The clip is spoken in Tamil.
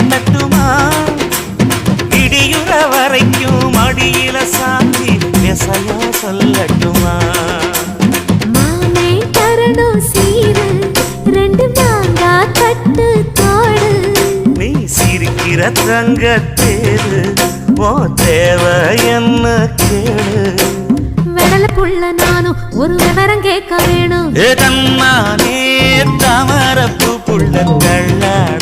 தட்டுமா இடியுற வரைக்கும் அடியில சாந்தி விசையா சொல்லட்டுமா மாமே தரணும் சீரு ரெண்டு மாங்கா கட்டு தோடு நீ சிரிக்கிற தங்க தேரு ஓ தேவை என்ன கேளு வெடல புள்ள நானும் ஒரு விவரம் கேட்க வேணும் தன்னானே தாமரப்பு புள்ள கள்ளாட